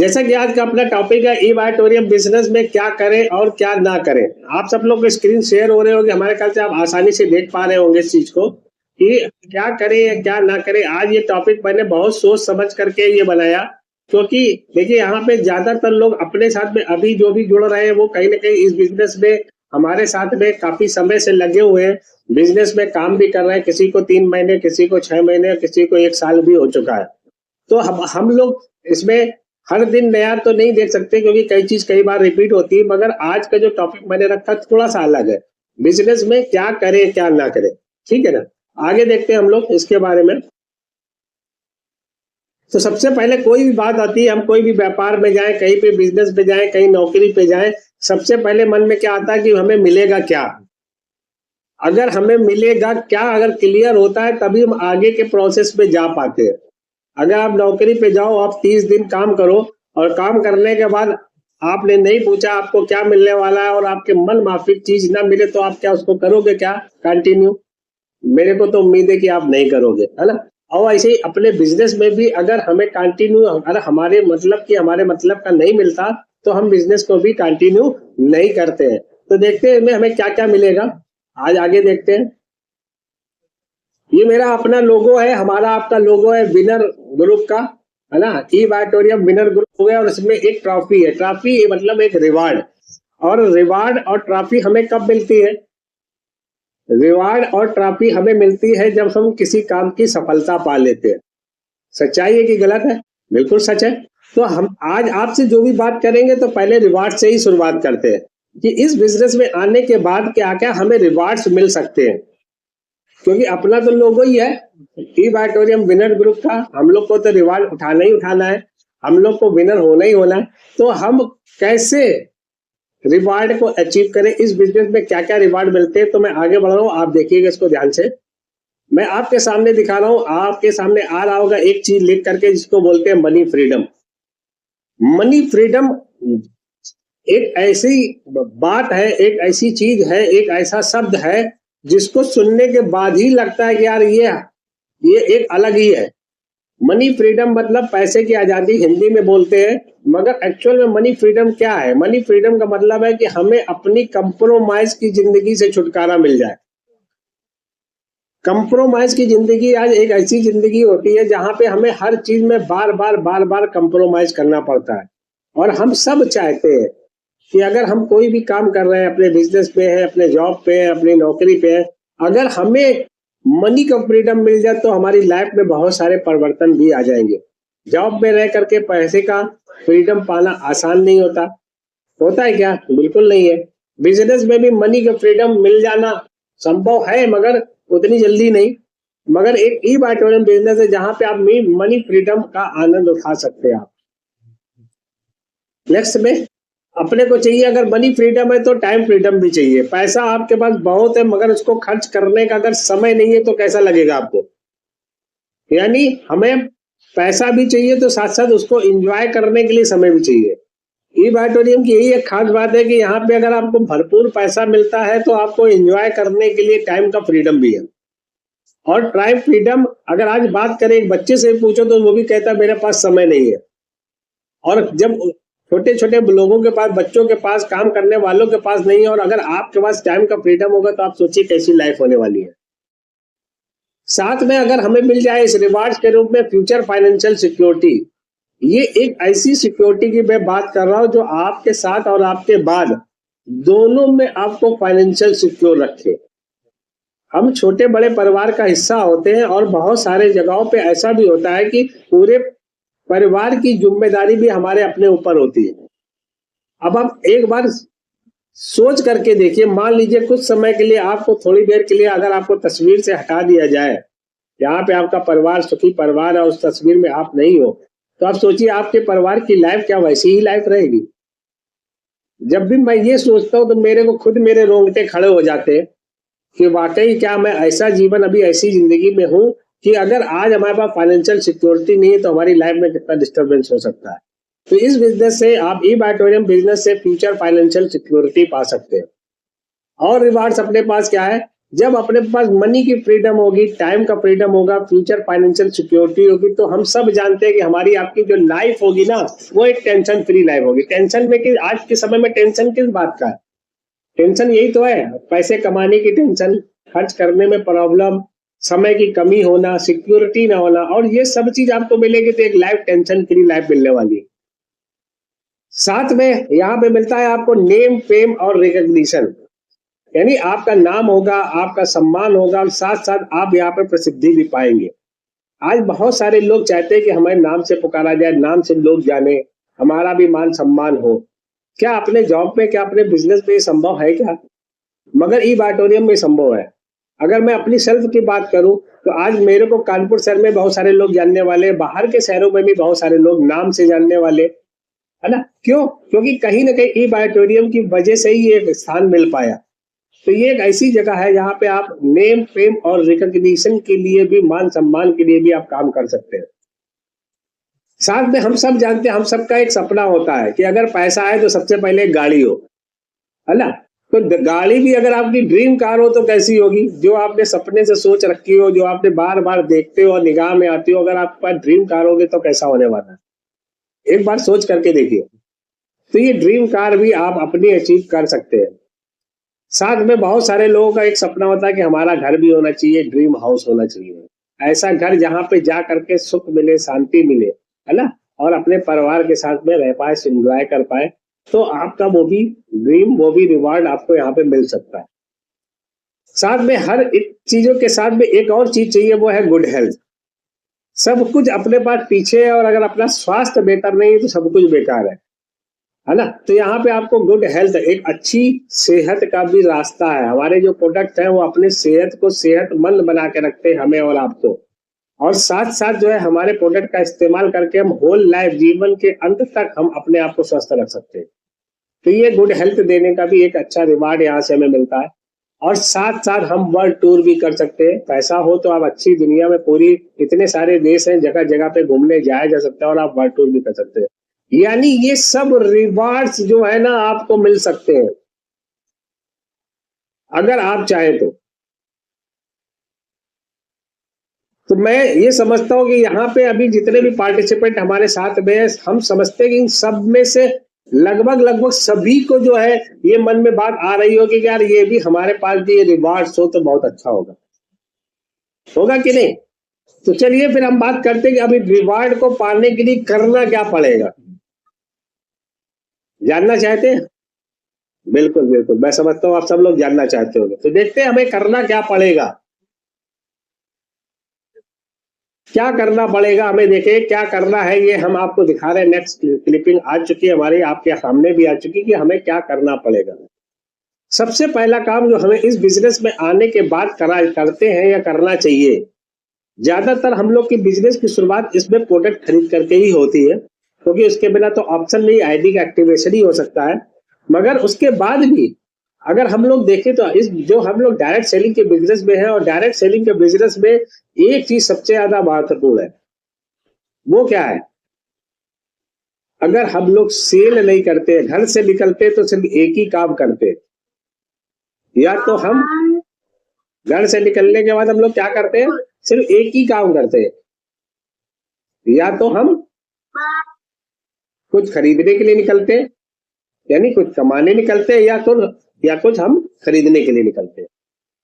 जैसा कि आज का अपना टॉपिक है, ई बायोटोरियम बिजनेस में क्या करें और क्या ना करें। आप सब लोग को स्क्रीन शेयर हो रहे होंगे, हमारे ख्याल से आप आसानी से देख पा रहे होंगे इस चीज को कि क्या करें या क्या ना करें। आज ये टॉपिक मैंने बहुत सोच समझ करके ये बनाया, क्योंकि देखिए यहाँ पे ज्यादातर लोग अपने साथ में अभी जो भी जुड़ रहे हैं वो कहीं ना कहीं इस बिजनेस में हमारे साथ में काफी समय से लगे हुए हैं, बिजनेस में काम भी कर रहे हैं। किसी को 3 महीने, किसी को 6 महीने, किसी को 1 साल भी हो चुका है। तो हम लोग इसमें हर दिन नया तो नहीं देख सकते, क्योंकि कई चीज कई बार रिपीट होती है। मगर आज का जो टॉपिक मैंने रखा थोड़ा सा अलग है, बिजनेस में क्या करें क्या ना करें। ठीक है ना, आगे देखते हैं हम लोग इसके बारे में। तो सबसे पहले कोई भी बात आती है, हम कोई भी व्यापार में जाएं, कहीं पे बिजनेस पे जाएं, कहीं नौकरी पे जाएं, सबसे पहले मन में क्या आता है कि हमें मिलेगा क्या। अगर हमें मिलेगा क्या अगर क्लियर होता है तभी हम आगे के प्रोसेस में जा पाते हैं। अगर आप नौकरी पे जाओ, आप 30 दिन काम करो और काम करने के बाद आपने नहीं पूछा आपको क्या मिलने वाला है और आपके मन माफिक चीज ना मिले, तो आप क्या उसको करोगे क्या कंटिन्यू? मेरे को तो उम्मीद है कि आप नहीं करोगे, है ना। और ऐसे ही अपने बिजनेस में भी अगर हमें कंटिन्यू, अगर हमारे मतलब का नहीं मिलता तो हम बिजनेस को भी कंटिन्यू नहीं करते हैं। तो देखते हैं इसमें हमें क्या क्या मिलेगा, आज आगे देखते हैं। ये मेरा अपना लोगो है, हमारा आपका लोगो है विनर ग्रुप का, है ना। ई बायोटोरियम विनर ग्रुप हो गया और इसमें एक ट्रॉफी है। ट्रॉफी मतलब एक रिवार्ड, और रिवार्ड और ट्रॉफी हमें कब मिलती है? रिवार्ड और ट्रॉफी हमें मिलती है जब हम किसी काम की सफलता पा लेते हैं। सच्चाई है कि गलत है? बिल्कुल सच है। तो हम आज आपसे जो भी बात करेंगे तो पहले रिवार्ड से ही शुरुआत करते हैं कि इस बिजनेस में आने के बाद क्या क्या हमें रिवार्ड्स मिल सकते हैं। क्योंकि अपना तो लोगो ही है ई बायोटोरियम विनर ग्रुप का, हम लोग को तो रिवार्ड उठाना ही उठाना है, हम लोग को विनर होना ही होना है। तो हम कैसे रिवार्ड को अचीव करें, इस बिजनेस में क्या क्या रिवार्ड मिलते हैं। तो मैं आगे बढ़ रहा हूँ, आप देखिएगा इसको ध्यान से। मैं आपके सामने दिखा रहा हूँ, आपके सामने आ रहा होगा एक चीज लिख करके जिसको बोलते हैं मनी फ्रीडम। मनी फ्रीडम एक ऐसी बात है, एक ऐसी चीज है, एक ऐसा शब्द है जिसको सुनने के बाद ही लगता है कि यार ये एक अलग ही है। मनी फ्रीडम मतलब पैसे की आजादी हिंदी में बोलते हैं, मगर एक्चुअल में मनी फ्रीडम क्या है? मनी फ्रीडम का मतलब है कि हमें अपनी कंप्रोमाइज की जिंदगी से छुटकारा मिल जाए। कंप्रोमाइज की जिंदगी आज एक ऐसी जिंदगी होती है जहां पे हमें हर चीज में बार बार कंप्रोमाइज करना पड़ता है। और हम सब चाहते हैं कि अगर हम कोई भी काम कर रहे हैं, अपने बिजनेस पे है, अपने जॉब पे है, अपनी नौकरी पे है, अगर हमें मनी का फ्रीडम मिल जाए तो हमारी लाइफ में बहुत सारे परिवर्तन भी आ जाएंगे। जॉब में रह करके पैसे का फ्रीडम पाना आसान नहीं होता। होता है क्या? बिल्कुल नहीं है। बिजनेस में भी मनी का फ्रीडम मिल जाना संभव है, मगर उतनी जल्दी नहीं। मगर एक ई बायोटोरियम बिजनेस है जहां पे आप मनी फ्रीडम का आनंद उठा सकते हैं। आप नेक्स्ट में अपने को चाहिए, अगर मनी फ्रीडम है तो टाइम फ्रीडम भी चाहिए। पैसा आपके पास बहुत है मगर उसको खर्च करने का अगर समय नहीं है तो कैसा लगेगा आपको? यानी हमें पैसा भी चाहिए तो साथ साथ उसको एंजॉय करने के लिए समय भी चाहिए। ई बायोटोरियम की यही एक खास बात है कि यहाँ पे अगर आपको भरपूर पैसा मिलता है तो आपको एंजॉय करने के लिए टाइम का फ्रीडम भी है। और टाइम फ्रीडम अगर आज बात करें, एक बच्चे से पूछो तो वो भी कहता है मेरे पास समय नहीं है। और जब छोटे छोटे लोगों के पास, बच्चों के पास, काम करने वालों के पास नहीं है, और अगर आपके पास टाइम का फ्रीडम होगा तो आप सोचिए कैसी लाइफ होने वाली है। साथ में अगर हमें मिल जाए इस रिवार्ड्स के रूप में फ्यूचर फाइनेंशियल सिक्योरिटी, ये एक ऐसी सिक्योरिटी की मैं बात कर रहा हूं जो आपके साथ और आपके बाद दोनों में आपको फाइनेंशियल सिक्योर रखे। हम छोटे बड़े परिवार का हिस्सा होते हैं और बहुत सारे जगहों पे ऐसा भी होता है कि पूरे परिवार की जिम्मेदारी भी हमारे अपने ऊपर होती है। अब आप एक बार सोच करके देखिए, मान लीजिए कुछ समय के लिए आपको, थोड़ी देर के लिए अगर आपको तस्वीर से हटा दिया जाए, यहाँ पे आपका परिवार सुखी परिवार है, उस तस्वीर में आप नहीं हो, तो आप सोचिए आपके परिवार की लाइफ क्या वैसी ही लाइफ रहेगी? जब भी मैं ये सोचता हूँ तो मेरे को खुद मेरे रोंगटे खड़े हो जाते हैं कि वाकई क्या मैं ऐसा जीवन, अभी ऐसी जिंदगी में हूँ कि अगर आज हमारे पास फाइनेंशियल सिक्योरिटी नहीं है तो हमारी लाइफ में कितना डिस्टर्बेंस हो सकता है। तो इस बिजनेस से, आप ई बायोटोरियम बिजनेस से फ्यूचर फाइनेंशियल सिक्योरिटी पा सकते हैं। और रिवार्ड्स अपने पास क्या है? जब अपने पास मनी की फ्रीडम होगी, टाइम का फ्रीडम होगा, फ्यूचर फाइनेंशियल सिक्योरिटी होगी, तो हम सब जानते हैं कि हमारी आपकी जो लाइफ होगी ना, वो एक टेंशन फ्री लाइफ होगी। टेंशन में कि आज के समय में टेंशन किस बात का है? टेंशन यही तो है, पैसे कमाने की टेंशन, खर्च करने में प्रॉब्लम, समय की कमी होना, सिक्योरिटी ना होना, और ये सब चीज आपको मिलेगी तो एक लाइफ टेंशन फ्री लाइफ मिलने वाली है। साथ में यहाँ पे मिलता है आपको नेम, फेम और रिकग्निशन, यानी आपका नाम होगा, आपका सम्मान होगा, और साथ साथ आप यहाँ पे प्रसिद्धि भी पाएंगे। आज बहुत सारे लोग चाहते हैं कि हमारे नाम से पुकारा जाए, नाम से लोग जाने, हमारा भी मान सम्मान हो। क्या अपने जॉब में, क्या अपने बिजनेस में ये संभव है क्या? मगर ई ऑडिटोरियम में संभव है। अगर मैं अपनी सेल्फ की बात करूं तो आज मेरे को कानपुर शहर में बहुत सारे लोग जानने वाले, बाहर के शहरों में भी बहुत सारे लोग नाम से जानने वाले, है ना? क्यों? क्योंकि कहीं ना कहीं ई ऑडिटोरियम की वजह से ही एक स्थान मिल पाया। तो ये एक ऐसी जगह है जहाँ पे आप नेम, फेम और रिकॉग्निशन के लिए भी, मान सम्मान के लिए भी आप काम कर सकते हैं। साथ में हम सब जानते हैं, हम सबका एक सपना होता है कि अगर पैसा आए तो सबसे पहले गाड़ी हो, है ना? तो गाड़ी भी अगर आपकी ड्रीम कार हो तो कैसी होगी? जो आपने सपने से सोच रखी हो, जो आपने बार बार देखते हो और निगाह में आती हो, अगर आपके पास ड्रीम कार होगी तो कैसा होने वाला है? एक बार सोच करके देखिए। तो ये ड्रीम कार भी आप अपनी अचीव कर सकते हैं। साथ में बहुत सारे लोगों का एक सपना होता है कि हमारा घर भी होना चाहिए, ड्रीम हाउस होना चाहिए, ऐसा घर जहाँ पे जा करके सुख मिले, शांति मिले, है ना? और अपने परिवार के साथ में रह पाए, एंजॉय कर पाए, तो आपका वो भी ड्रीम, वो भी रिवार्ड आपको यहाँ पे मिल सकता है। साथ में हर एक चीजों के साथ में एक और चीज चाहिए, वो है गुड हेल्थ। सब कुछ अपने पास पीछे है, और अगर अपना स्वास्थ्य बेहतर नहीं है तो सब कुछ बेकार है ना? तो यहाँ पे आपको गुड हेल्थ, एक अच्छी सेहत का भी रास्ता है। हमारे जो प्रोडक्ट हैं वो अपने सेहत को सेहतमंद बना के रखते हैं हमें और आपको, और साथ साथ जो है हमारे प्रोडक्ट का इस्तेमाल करके हम होल लाइफ, जीवन के अंत तक हम अपने आप को स्वस्थ रख सकते हैं। तो ये गुड हेल्थ देने का भी एक अच्छा रिवार्ड यहाँ से हमें मिलता है। और साथ साथ हम वर्ल्ड टूर भी कर सकते हैं। पैसा हो तो आप अच्छी दुनिया में, पूरी इतने सारे देश हैं, जगह जगह पे घूमने जाया जा सकता है, और आप वर्ल्ड टूर भी कर सकते हैं। यानी ये सब रिवार्ड्स जो है ना आपको मिल सकते हैं अगर आप चाहें तो मैं ये समझता हूं कि यहाँ पे अभी जितने भी पार्टिसिपेंट हमारे साथ में हैं, हम समझते हैं कि इन सब में से लगभग सभी को जो है ये मन में बात आ रही होगी कि यार ये भी हमारे पास भी ये रिवार्ड्स हो तो बहुत अच्छा होगा कि नहीं? तो चलिए फिर हम बात करते हैं कि अभी रिवार्ड को पाने के लिए करना क्या पड़ेगा। जानना चाहते हैं? बिल्कुल बिल्कुल, मैं समझता हूँ आप सब लोग जानना चाहते होंगे। तो देखते हैं हमें करना क्या पड़ेगा। क्या करना पड़ेगा हमें, देखें क्या करना है, ये हम आपको दिखा रहे हैं। नेक्स्ट क्लिपिंग आ चुकी है हमारी, आपके सामने भी आ चुकी कि हमें क्या करना पड़ेगा। सबसे पहला काम जो हमें इस बिजनेस में आने के बाद करते हैं या करना चाहिए, ज्यादातर हम लोग की बिजनेस की शुरुआत इसमें प्रोडक्ट खरीद करके ही होती है, क्योंकि उसके बिना तो ऑप्शन नहीं, आईडी का एक्टिवेशन ही हो सकता है। मगर उसके बाद भी अगर हम लोग देखें तो इस जो हम लोग डायरेक्ट सेलिंग के बिजनेस में है, और डायरेक्ट सेलिंग के बिजनेस में एक चीज सबसे ज्यादा महत्वपूर्ण है, वो क्या है? अगर हम लोग सेल नहीं करते, घर से निकलते तो सिर्फ एक ही काम करते, या तो हम घर से निकलने के बाद हम लोग क्या करते हैं, सिर्फ एक ही काम करते हैं, या तो हम कुछ खरीदने के लिए निकलते हैं, यानी कुछ कमाने निकलते हैं, या कुछ हम खरीदने के लिए निकलते हैं।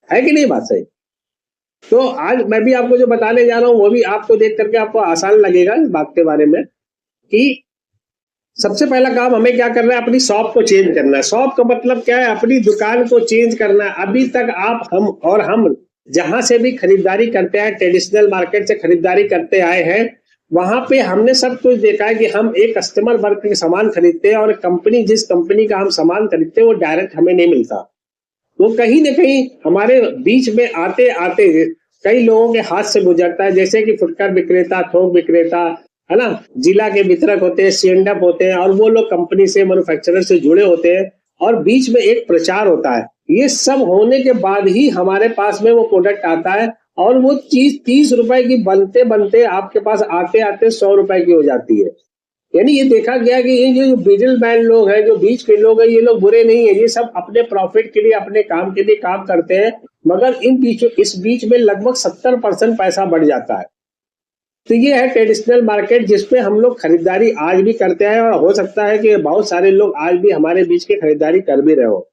है कि नहीं बात सही? तो आज मैं भी आपको जो बताने जा रहा हूं वो भी आपको देख करके आपको आसान लगेगा इस बात के बारे में कि सबसे पहला काम हमें क्या करना है, अपनी शॉप को चेंज करना है। शॉप का मतलब क्या है? अपनी दुकान को चेंज करना है। अभी तक हम जहां से भी खरीदारी करते हैं, ट्रेडिशनल मार्केट से खरीदारी करते आए हैं, वहां पे हमने सब कुछ देखा है कि हम एक कस्टमर वर्ग के सामान खरीदते हैं, और कंपनी, जिस कंपनी का हम सामान खरीदते हैं वो डायरेक्ट हमें नहीं मिलता, वो कहीं ना कहीं हमारे बीच में आते आते कई लोगों के हाथ से गुजरता है। जैसे कि फुटकर विक्रेता, थोक विक्रेता, है ना, जिला के वितरक होते हैं, सीएनडअप होते हैं, और वो लोग कंपनी से, मैन्युफैक्चरर से जुड़े होते हैं, और बीच में एक प्रचार होता है। ये सब होने के बाद ही हमारे पास में वो प्रोडक्ट आता है, और वो चीज 30 रुपए की बनते बनते आपके पास आते आते 100 रुपए की हो जाती है। यानी ये देखा गया कि ये जो मिडिल मैन लोग हैं, जो बीच के लोग हैं, ये लोग बुरे नहीं है, ये सब अपने प्रॉफिट के लिए, अपने काम के लिए काम करते हैं, मगर इस बीच में लगभग 70% पैसा बढ़ जाता है। तो ये है ट्रेडिशनल मार्केट जिसपे हम लोग खरीदारी आज भी करते हैं, और हो सकता है कि बहुत सारे लोग आज भी हमारे बीच के खरीदारी कर भी रहे हो।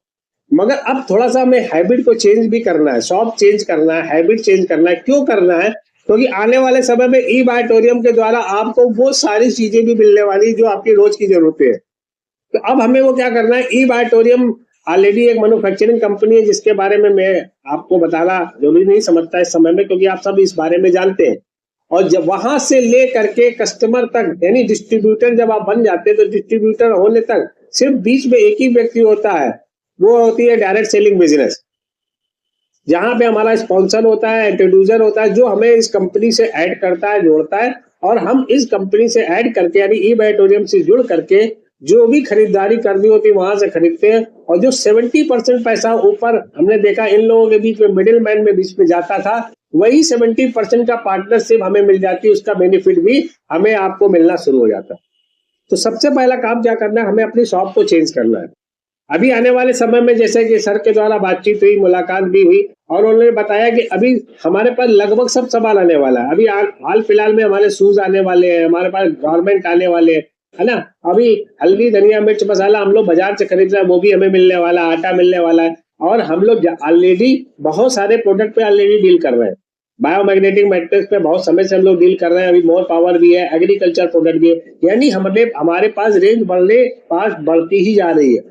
मगर अब थोड़ा सा हमें हैबिट को चेंज भी करना है, शॉप चेंज करना है, हैबिट चेंज करना है। क्यों करना है? क्योंकि आने वाले समय में ई बायटोरियम के द्वारा आपको वो सारी चीजें भी मिलने वाली जो आपकी रोज की जरूरतें है। तो अब हमें वो क्या करना है, ई बायटोरियम ऑलरेडी एक मैन्युफैक्चरिंग कंपनी है जिसके बारे में मैं आपको बताना जरूरी नहीं समझता इस समय में, क्योंकि आप सब इस बारे में जानते हैं। और जब वहां से ले करके कस्टमर तक, यानी डिस्ट्रीब्यूटर जब आप बन जाते हैं, तो डिस्ट्रीब्यूटर होने तक सिर्फ बीच में एक ही व्यक्ति होता है, वो होती है डायरेक्ट सेलिंग बिजनेस, जहां पे हमारा स्पॉन्सर होता है, इंट्रोड्यूसर होता है, जो हमें इस कंपनी से ऐड करता है, जोड़ता है, और हम इस कंपनी से ऐड करके यानी ई बायटोरियम से जुड़ करके जो भी खरीदारी करनी होती है वहां से खरीदते हैं। और जो 70% पैसा ऊपर हमने देखा इन लोगों के बीच में मिडिल मैन में बीच में जाता था, वही 70% का पार्टनरशिप हमें मिल जाती है, उसका बेनिफिट भी हमें आपको मिलना शुरू हो जाता है। तो सबसे पहला काम क्या करना है, हमें अपनी शॉप को चेंज करना है। अभी आने वाले समय में जैसे कि सर के द्वारा बातचीत हुई, मुलाकात भी हुई, और उन्होंने बताया कि अभी हमारे पास लगभग सब सामान आने वाला है। अभी हाल फिलहाल में हमारे शूज आने वाले हैं, हमारे पास गारमेंट आने वाले हैं, है ना। अभी हल्दी, धनिया, मिर्च, मसाला हम लोग बाजार से खरीद रहे हैं, वो भी हमें मिलने वाला है, आटा मिलने वाला है। और हम लोग ऑलरेडी बहुत सारे प्रोडक्ट पे ऑलरेडी डील कर रहे हैं। बायोमैग्नेटिक मैट्रिक्स पे बहुत समय से हम लोग डील कर रहे हैं, अभी मोर पावर भी है, एग्रीकल्चर प्रोडक्ट भी है, यानी हमारे पास रेंज बढ़ती ही जा रही है।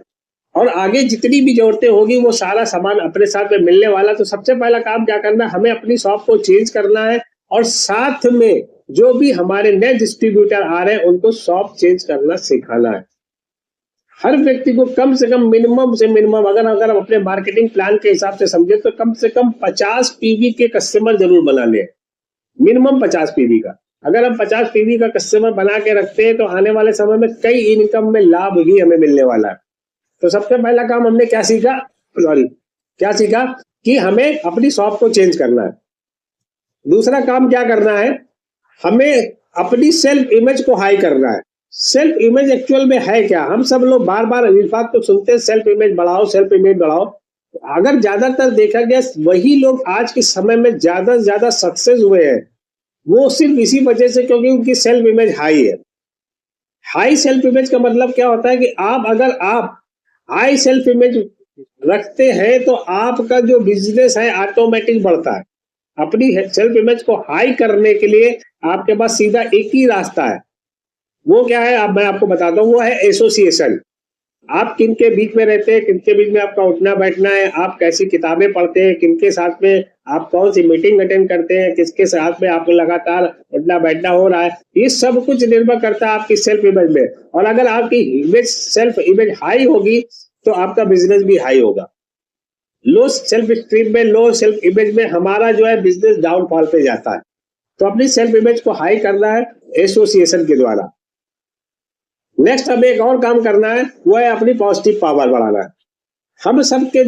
और आगे जितनी भी जरूरतें होगी वो सारा सामान अपने साथ में मिलने वाला। तो सबसे पहला काम क्या करना है, हमें अपनी शॉप को चेंज करना है, और साथ में जो भी हमारे नए डिस्ट्रीब्यूटर आ रहे हैं उनको शॉप चेंज करना सिखाना है। हर व्यक्ति को कम से कम मिनिमम से मिनिमम, अगर हम अपने मार्केटिंग प्लान के हिसाब से समझे, तो कम से कम 50 पीवी के कस्टमर जरूर बना ले, मिनिमम 50 पीवी का। अगर हम 50 पीवी का कस्टमर बना के रखते हैं तो आने वाले समय में कई इनकम में लाभ भी हमें मिलने वाला है। तो सबसे पहला काम हमने क्या सीखा कि हमें अपनी शॉप को चेंज करना है। दूसरा काम क्या करना है, हमें अपनी सेल्फ इमेज को हाई करना है। सेल्फ इमेज एक्चुअल में है क्या? हम सब लोग बार बार इस बात को सुनते हैं, सेल्फ इमेज बढ़ाओ, सेल्फ इमेज बढ़ाओ। अगर ज्यादातर देखा गया वही लोग आज के समय में ज्यादा से ज्यादा सक्सेस हुए हैं, वो सिर्फ इसी वजह से क्योंकि उनकी सेल्फ इमेज हाई है। हाई सेल्फ इमेज का मतलब क्या होता है कि अगर आप हाई सेल्फ इमेज रखते हैं तो आपका जो बिजनेस है ऑटोमेटिक बढ़ता है। अपनी सेल्फ इमेज को हाई करने के लिए आपके पास सीधा एक ही रास्ता है। वो क्या है, अब मैं आपको बताता हूँ, वो है एसोसिएशन। आप किन के बीच में रहते हैं, किन के बीच में आपका उठना बैठना है, आप कैसी किताबें पढ़ते हैं, किन के साथ में आप कौन सी मीटिंग अटेंड करते हैं, किसके साथ में आपको लगातार उठना बैठना हो रहा है, ये सब कुछ निर्भर करता है आपकी सेल्फ इमेज में। और अगर आपकी सेल्फ इमेज हाई होगी तो आपका बिजनेस भी हाई होगा। लो सेल्फ स्टीम में, लो सेल्फ इमेज में हमारा जो है बिजनेस डाउनफॉल पे जाता है। तो अपनी सेल्फ इमेज को हाई करना है एसोसिएशन के द्वारा। नेक्स्ट हमें एक और काम करना है, वो है अपनी पॉजिटिव पावर बढ़ाना है। हम सबके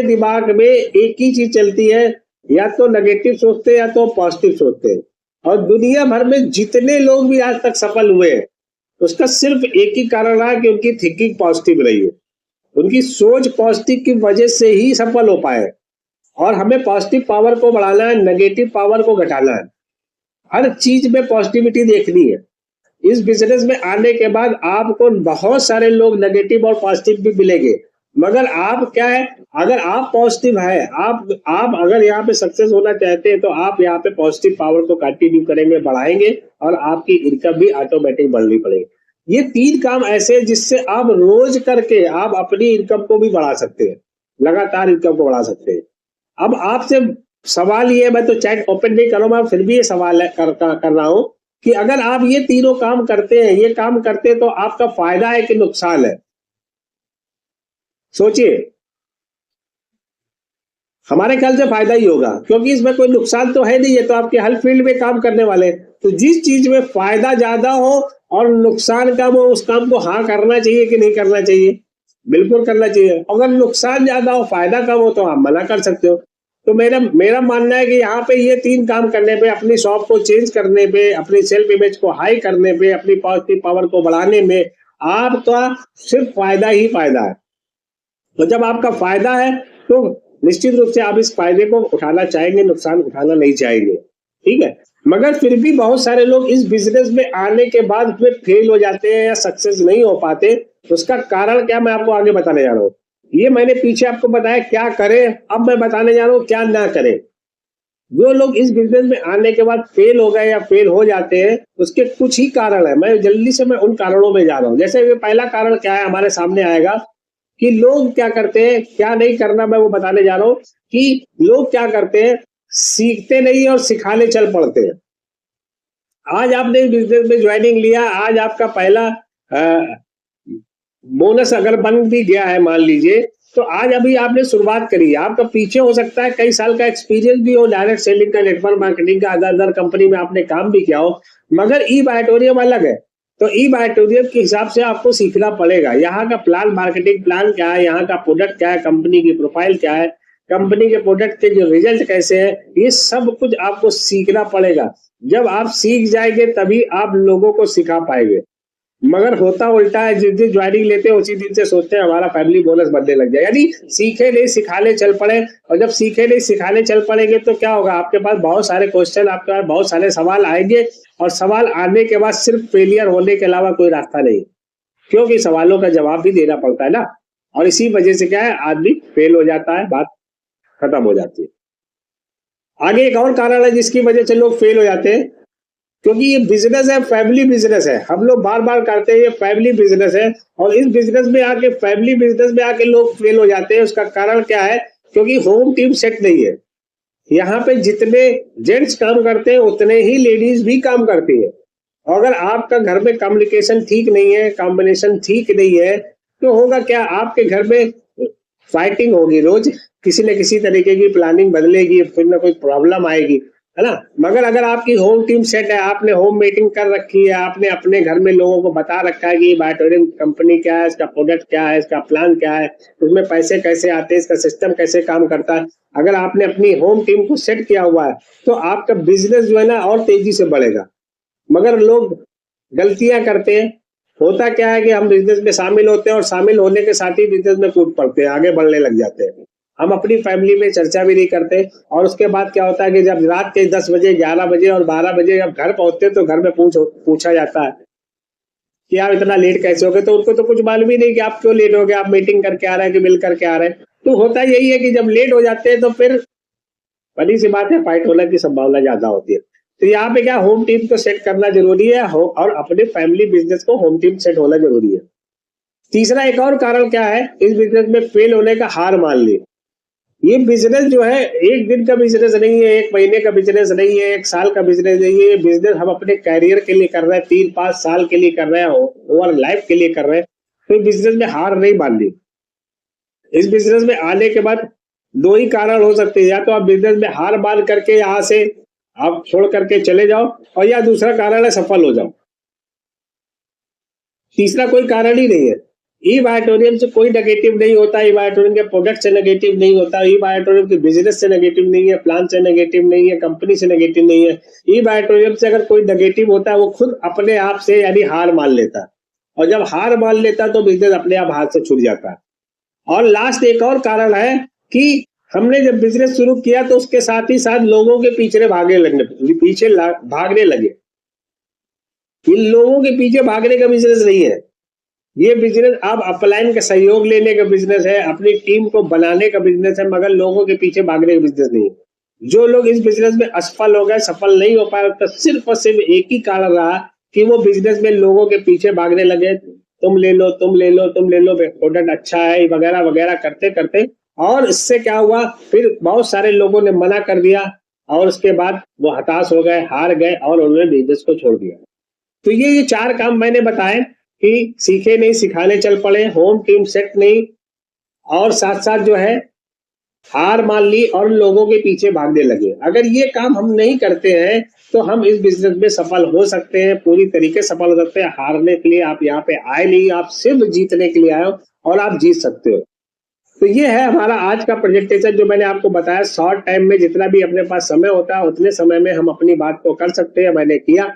दिमाग में एक ही चीज चलती है, या तो नेगेटिव सोचते हैं या तो पॉजिटिव सोचते हैं। और दुनिया भर में जितने लोग भी आज तक सफल हुए हैं उसका सिर्फ एक ही कारण रहा कि उनकी थिंकिंग पॉजिटिव रही है, उनकी सोच पॉजिटिव की वजह से ही सफल हो पाए। और हमें पॉजिटिव पावर को बढ़ाना है, नेगेटिव पावर को घटाना है। हर चीज में पॉजिटिविटी देखनी है। इस बिजनेस में आने के बाद आपको बहुत सारे लोग नेगेटिव और पॉजिटिव भी मिलेंगे, मगर आप क्या है, अगर आप पॉजिटिव है, आप अगर यहाँ पे सक्सेस होना चाहते हैं तो आप यहाँ पे पॉजिटिव पावर को कंटिन्यू करेंगे, बढ़ाएंगे, और आपकी इनकम भी ऑटोमेटिक बढ़नी पड़ेगी। ये 3 काम ऐसे हैं जिससे आप रोज करके आप अपनी इनकम को भी बढ़ा सकते हैं, लगातार इनकम को बढ़ा सकते हैं। अब आपसे सवाल ये, मैं तो चैट ओपन नहीं करूंगा, फिर भी ये सवाल कर रहा हूं कि अगर आप ये तीनों काम करते हैं, ये काम करते हैं, तो आपका फायदा है कि नुकसान है? सोचिए। हमारे ख्याल से फायदा ही होगा, क्योंकि इसमें कोई नुकसान तो है नहीं, है तो आपके हर फील्ड में काम करने वाले। तो जिस चीज में फायदा ज्यादा हो और नुकसान कम हो, उस काम को हाँ करना चाहिए कि नहीं करना चाहिए? बिल्कुल करना चाहिए। अगर नुकसान ज्यादा हो, फायदा कम हो, तो आप मना कर सकते हो। तो मेरा मानना है कि यहाँ पे ये 3 काम करने पे, अपनी शॉप को चेंज करने पे, अपनी सेल्फ इमेज को हाई करने पे, अपनी पॉजिटिव पावर को बढ़ाने में आपका सिर्फ फायदा ही फायदा है। तो जब आपका फायदा है तो निश्चित रूप से आप इस फायदे को उठाना चाहेंगे, नुकसान उठाना नहीं चाहेंगे, ठीक है। मगर फिर भी बहुत सारे लोग इस बिजनेस में आने के बाद फिर फेल हो जाते हैं या सक्सेस नहीं हो पाते। उसका कारण क्या, मैं आपको आगे बताने जा रहा हूँ। ये मैंने पीछे आपको बताया क्या करें, अब मैं बताने जा रहा हूँ क्या ना करें। जो लोग इस बिजनेस में आने के बाद फेल हो गए या फेल हो जाते हैं, उसके कुछ ही कारण है। मैं जल्दी से मैं उन कारणों में जा रहा हूँ। जैसे ये पहला कारण क्या है हमारे सामने आएगा कि लोग क्या करते हैं, क्या नहीं करना, मैं वो बताने जा रहा हूँ कि लोग क्या करते हैं, सीखते नहीं और सिखाने चल पड़ते हैं। आज आपने बिजनेस में ज्वाइनिंग लिया, आज आपका पहला बोनस अगर बन भी गया है मान लीजिए, तो आज अभी आपने शुरुआत करी है, आपका पीछे हो सकता है कई साल का एक्सपीरियंस भी हो, डायरेक्ट सेलिंग का, नेटवर्क मार्केटिंग का, अदर अदर कंपनी में आपने काम भी किया हो, मगर ई बायोटोरियम अलग है। तो ई बायोटोरियम के हिसाब से आपको सीखना पड़ेगा। यहाँ का प्लान, मार्केटिंग प्लान क्या है, यहाँ का प्रोडक्ट क्या है, कंपनी की प्रोफाइल क्या है, कंपनी के प्रोडक्ट के जो रिजल्ट कैसे है, ये सब कुछ आपको सीखना पड़ेगा। जब आप सीख जाएंगे तभी आप लोगों को सिखा पाएंगे। मगर होता उल्टा है, जिस दिन ज्वाइनिंग लेते हैं उसी दिन से सोचते हैं हमारा फैमिली बोनस बनने लग जाए। यानी सीखे नहीं सिखाने चल पड़े, और जब सीखे नहीं सिखाने चल पड़ेंगे तो क्या होगा, आपके पास बहुत सारे क्वेश्चन, आपके पास बहुत सारे सवाल आएंगे, और सवाल आने के बाद सिर्फ फेलियर होने के अलावा कोई रास्ता नहीं, क्योंकि सवालों का जवाब भी देना पड़ता है ना। और इसी वजह से क्या है, आदमी फेल हो जाता है, बात खत्म हो जाती है। आगे एक और कारण है जिसकी वजह से लोग फेल हो जाते हैं, क्योंकि ये बिजनेस है, फैमिली बिजनेस है। हम लोग बार बार करते हैं, ये फैमिली बिजनेस है, और इस बिजनेस में आके, फैमिली बिजनेस में आके लोग फेल हो जाते हैं। उसका कारण क्या है, क्योंकि होम टीम सेट नहीं है। यहाँ पे जितने जेंट्स काम करते हैं उतने ही लेडीज भी काम करती है। अगर आपका घर में कम्युनिकेशन ठीक नहीं है, कॉम्बिनेशन ठीक नहीं है, तो होगा क्या, आपके घर में फाइटिंग होगी, रोज किसी न किसी तरीके की प्लानिंग बदलेगी, फिर ना कोई प्रॉब्लम आएगी, है ना। मगर अगर आपकी होम टीम सेट है, आपने होम मीटिंग कर रखी है, आपने अपने घर में लोगों को बता रखा है कि बायोटोरियम कंपनी क्या है, इसका प्रोडक्ट क्या है, इसका प्लान क्या है, उसमें पैसे कैसे आते हैं, इसका सिस्टम कैसे काम करता है, अगर आपने अपनी होम टीम को सेट किया हुआ है, तो आपका बिजनेस जो है ना और तेजी से बढ़ेगा। मगर लोग गलतियां करते हैं। होता क्या है कि हम बिजनेस में शामिल होते हैं और शामिल होने के साथ ही बिजनेस में कूद पड़ते हैं, आगे बढ़ने लग जाते हैं। हम अपनी फैमिली में चर्चा भी नहीं करते, और उसके बाद क्या होता है कि जब रात के 10 बजे, 11 बजे और 12 बजे जब घर पहुंचते हैं तो घर में पूछा जाता है कि आप इतना लेट कैसे हो गए। तो उनको तो कुछ मालूम ही नहीं कि आप क्यों लेट हो गए, आप मीटिंग करके आ रहे हैं कि मिल करके आ रहे हैं। तो होता यही है कि जब लेट हो जाते हैं तो फिर बड़ी सी बात है, फाइट होने की संभावना ज्यादा होती है। तो यहाँ पे क्या, होम टीम को सेट करना जरूरी है, और अपने फैमिली बिजनेस को होम टीम सेट होना जरूरी है। तीसरा एक और कारण क्या है इस बिजनेस में फेल होने का, हार मान ली। ये बिजनेस जो है एक दिन का बिजनेस नहीं है, एक महीने का बिजनेस नहीं है, एक साल का बिजनेस नहीं है। ये बिजनेस हम अपने कैरियर के लिए कर रहे हैं, 3-5 साल के लिए कर रहे हैं, ओवर लाइफ के लिए कर रहे हैं। तो बिजनेस में हार नहीं माननी। इस बिजनेस में आने के बाद दो ही कारण हो सकते हैं, या तो आप बिजनेस में हार मान करके यहाँ से आप छोड़ करके चले जाओ, और या दूसरा कारण है सफल हो जाओ। तीसरा कोई कारण ही नहीं है। ई बायोटोरियम से कोई नेगेटिव नहीं होता, ई बायोटोरियम के प्रोडक्ट से नेगेटिव नहीं होता, ई बायोटोरियम के बिजनेस से नेगेटिव नहीं है, प्लान से नेगेटिव नहीं है, कंपनी से नेगेटिव नहीं है। ई बायोटोरियम से अगर कोई नेगेटिव होता है वो खुद अपने आप से यानी हार मान लेता है, और जब हार मान लेता है तो बिजनेस अपने आप हाथ से छूट जाता है। और लास्ट एक और कारण है कि हमने जब बिजनेस शुरू किया तो उसके साथ ही साथ लोगों के पीछे भागने लगे। इन लोगों के पीछे भागने का बिजनेस नहीं है ये बिजनेस। आप अपलाइन का सहयोग लेने का बिजनेस है, अपनी टीम को बनाने का बिजनेस है, मगर लोगों के पीछे भागने का बिजनेस नहीं है। जो लोग इस बिजनेस में असफल हो गए, सफल नहीं हो पाए, तो सिर्फ और सिर्फ एक ही कारण रहा कि वो बिजनेस में लोगों के पीछे भागने लगे। तुम ले लो, तुम ले लो, तुम ले लो, प्रोडक्ट अच्छा है, वगैरह वगैरह करते करते, और इससे क्या हुआ, फिर बहुत सारे लोगों ने मना कर दिया, और उसके बाद वो हताश हो गए, हार गए, और उन्होंने बिजनेस को छोड़ दिया। तो ये 4 काम मैंने बताए कि सीखे नहीं सिखाने चल पड़े, होम टीम सेट नहीं, और साथ साथ जो है हार मान ली और लोगों के पीछे भागने लगे। अगर ये काम हम नहीं करते हैं तो हम इस बिजनेस में सफल हो सकते हैं, पूरी तरीके से सफल हो सकते हैं। हारने के लिए आप यहाँ पे आए नहीं, आप सिर्फ जीतने के लिए आए हो, और आप जीत सकते हो। तो ये है हमारा आज का प्रेजेंटेशन, जो मैंने आपको बताया। शॉर्ट टाइम में जितना भी अपने पास समय होता है उतने समय में हम अपनी बात को कर सकते हैं, मैंने किया।